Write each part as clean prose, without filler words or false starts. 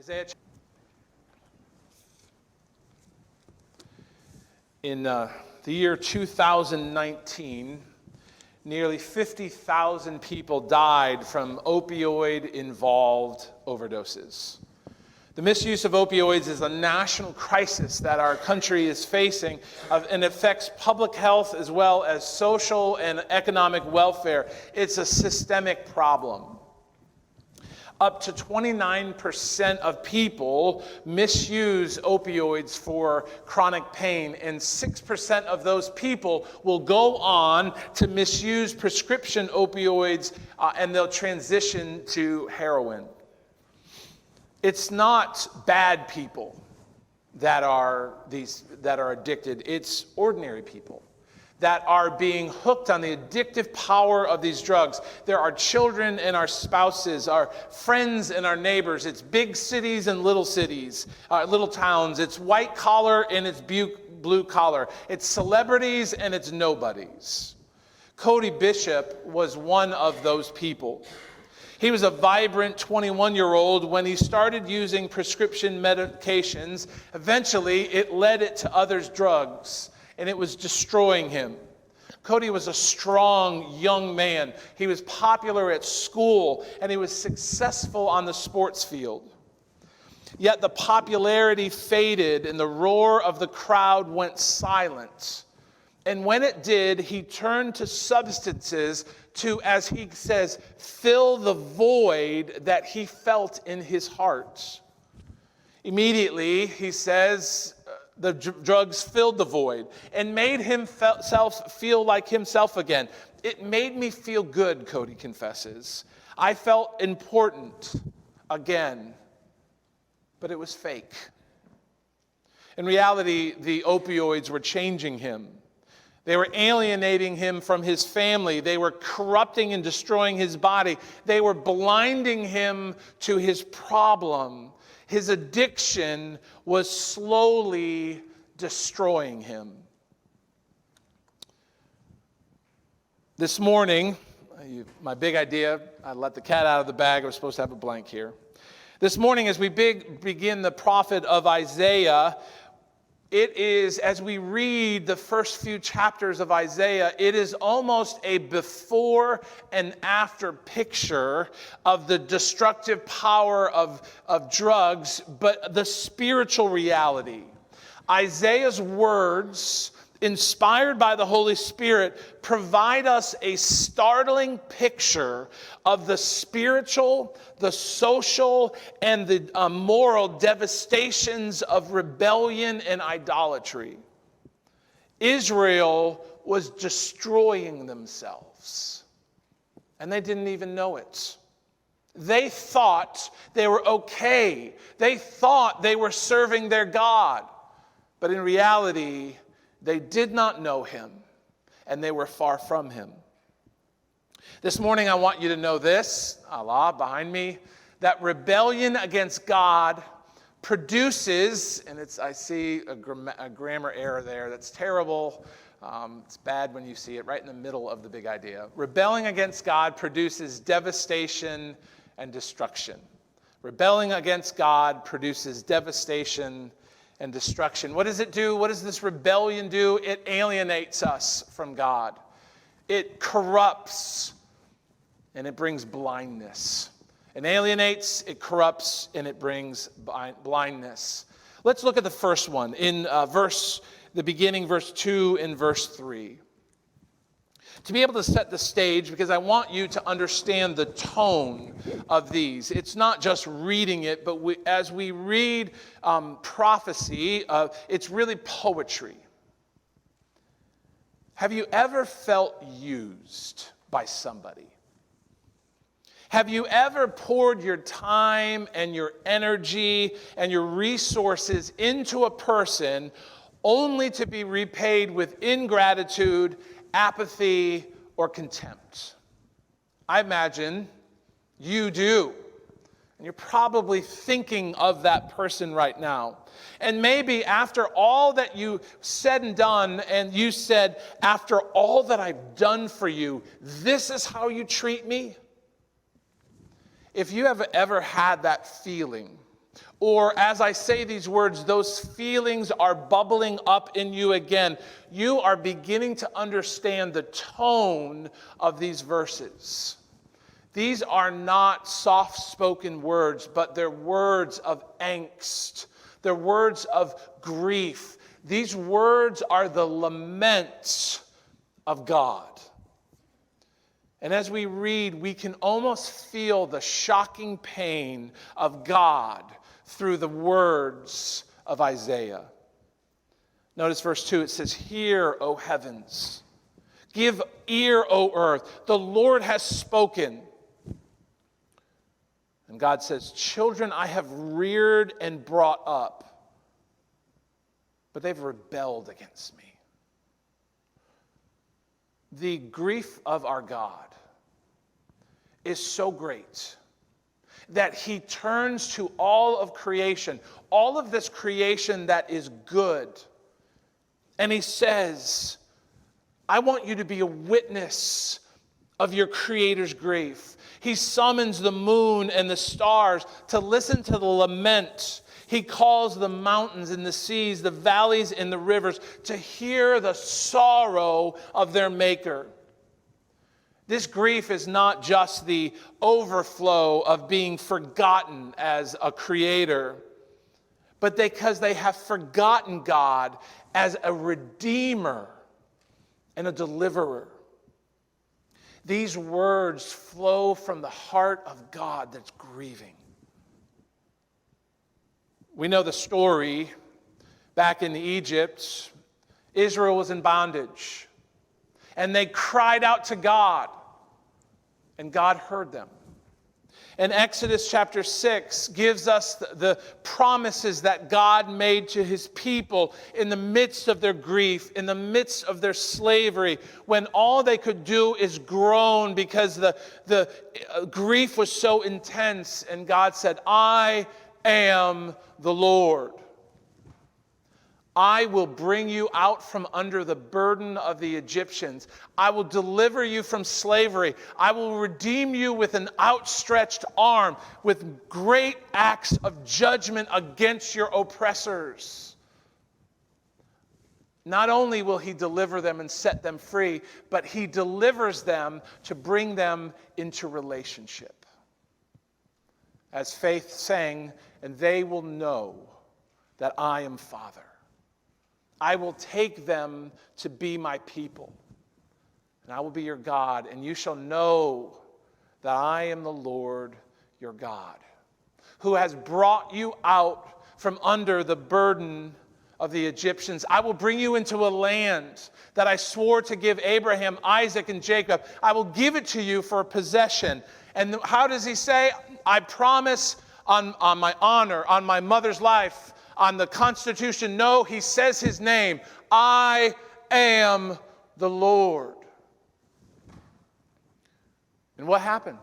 Isaiah. In the year 2019, nearly 50,000 people died from opioid-involved overdoses. The misuse of opioids is a national crisis that our country is facing, and affects public health as well as social and economic welfare. It's a systemic problem. Up to 29% of people misuse opioids for chronic pain, and 6% of those people will go on to misuse prescription opioids, and they'll transition to heroin. It's not bad people that are addicted. It's ordinary people that are being hooked on the addictive power of these drugs. There are children and our spouses, our friends and our neighbors. It's big cities and little cities, little towns. It's white collar and it's blue collar. It's celebrities and it's nobodies. Cody Bishop was one of those people. He was a vibrant 21-year-old when he started using prescription medications. Eventually, it led to other drugs, and it was destroying him. Cody was a strong young man. He was popular at school, and he was successful on the sports field. Yet the popularity faded, and the roar of the crowd went silent. And when it did, he turned to substances to, as he says, fill the void that he felt in his heart. Immediately, he says, the drugs filled the void and made himself feel like himself again. It made me feel good, Cody confesses. I felt important again, but it was fake. In reality, the opioids were changing him. They were alienating him from his family. They were corrupting and destroying his body. They were blinding him to his problem. His addiction was slowly destroying him. This morning, my big idea, I let the cat out of the bag. I was supposed to have a blank here. This morning, as we begin the prophet of Isaiah, it is, as we read the first few chapters of Isaiah, it is almost a before and after picture of the destructive power of drugs, but the spiritual reality. Isaiah's words, inspired by the Holy Spirit, provide us a startling picture of the spiritual, the social, and the moral devastations of rebellion and idolatry. Israel was destroying themselves, and they didn't even know it. They thought they were okay. They thought they were serving their God, but in reality, they did not know him, and they were far from him. This morning, I want you to know this, Allah behind me, that rebellion against God produces, and I see a grammar error there. That's terrible. It's bad when you see it right in the middle of the big idea. Rebelling against God produces devastation and destruction. Rebelling against God produces devastation and destruction. What does it do? What does this rebellion do? It alienates us from God. It corrupts, and it brings blindness. It alienates, it corrupts, and it brings blindness. Let's look at the first one in verse 2 and verse 3. To be able to set the stage, because I want you to understand the tone of these. It's not just reading it, but as we read prophecy, it's really poetry. Have you ever felt used by somebody? Have you ever poured your time and your energy and your resources into a person only to be repaid with ingratitude, apathy, or contempt? I imagine you do. And you're probably thinking of that person right now. And maybe after all that you said and done, and you said, after all that I've done for you, this is how you treat me? If you have ever had that feeling, or as I say these words, those feelings are bubbling up in you again, you are beginning to understand the tone of these verses. These are not soft-spoken words, but they're words of angst. They're words of grief. These words are the laments of God. And as we read, we can almost feel the shocking pain of God through the words of Isaiah. Notice verse 2, it says, "Hear, O heavens, give ear, O earth, the Lord has spoken." And God says, "Children I have reared and brought up, but they've rebelled against me." The grief of our God is so great that he turns to all of creation, all of this creation that is good, and he says, "I want you to be a witness of your Creator's grief." He summons the moon and the stars to listen to the lament. He calls the mountains and the seas, the valleys and the rivers to hear the sorrow of their Maker. This grief is not just the overflow of being forgotten as a creator, but because they have forgotten God as a redeemer and a deliverer. These words flow from the heart of God that's grieving. We know the story. Back in Egypt, Israel was in bondage, and they cried out to God, and God heard them. And Exodus chapter 6 gives us the promises that God made to his people in the midst of their grief, in the midst of their slavery, when all they could do is groan because the grief was so intense. And God said, "I am the Lord. I will bring you out from under the burden of the Egyptians. I will deliver you from slavery. I will redeem you with an outstretched arm, with great acts of judgment against your oppressors." Not only will he deliver them and set them free, but he delivers them to bring them into relationship. As Faith sang, "And they will know that I am Father. I will take them to be my people, and I will be your God, and you shall know that I am the Lord your God, who has brought you out from under the burden of the Egyptians. I will bring you into a land that I swore to give Abraham, Isaac, and Jacob. I will give it to you for a possession." And how does he say? "I promise on my honor, on my mother's life, on the Constitution." No, he says his name. "I am the Lord." And what happened?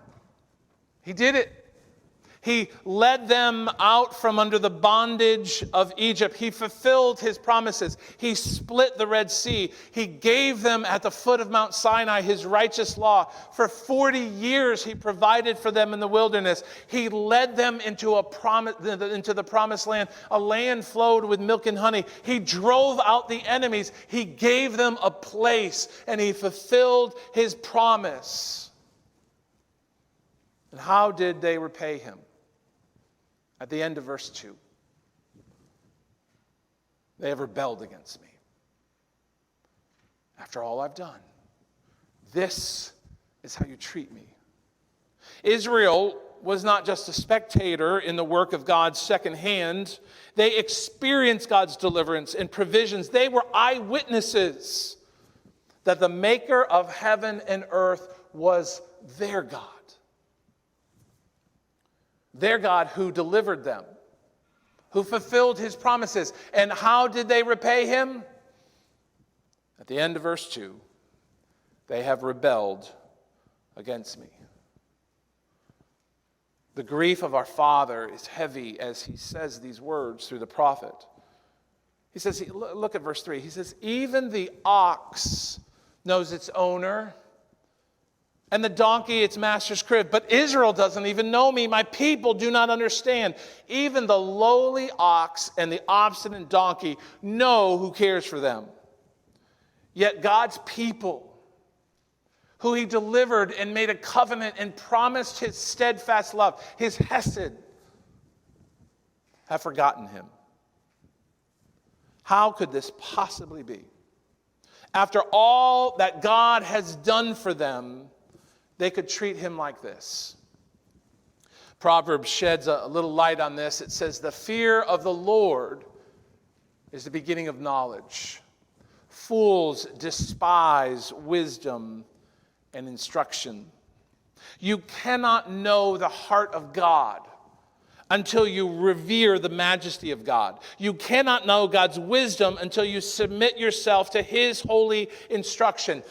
He did it. He led them out from under the bondage of Egypt. He fulfilled his promises. He split the Red Sea. He gave them at the foot of Mount Sinai his righteous law. For 40 years he provided for them in the wilderness. He led them into the promised land. A land flowed with milk and honey. He drove out the enemies. He gave them a place, and he fulfilled his promise. And how did they repay him? At the end of verse 2, "They have rebelled against me. After all I've done, this is how you treat me." Israel was not just a spectator in the work of God's second hand. They experienced God's deliverance and provisions. They were eyewitnesses that the Maker of heaven and earth was their God. Their God who delivered them, who fulfilled his promises. And how did they repay him? At the end of verse 2, "They have rebelled against me." The grief of our Father is heavy as he says these words through the prophet. He says, look at verse 3. He says, "Even the ox knows its owner, and the donkey its master's crib. But Israel doesn't even know me. My people do not understand. Even the lowly ox and the obstinate donkey know who cares for them. Yet God's people, who he delivered and made a covenant and promised his steadfast love, his hesed, have forgotten him. How could this possibly be? After all that God has done for them, they could treat him like this. Proverbs sheds a little light on this. It says, the fear of the Lord is the beginning of knowledge. Fools despise wisdom and instruction. You cannot know the heart of God until you revere the majesty of God. You cannot know God's wisdom until you submit yourself to his holy instruction.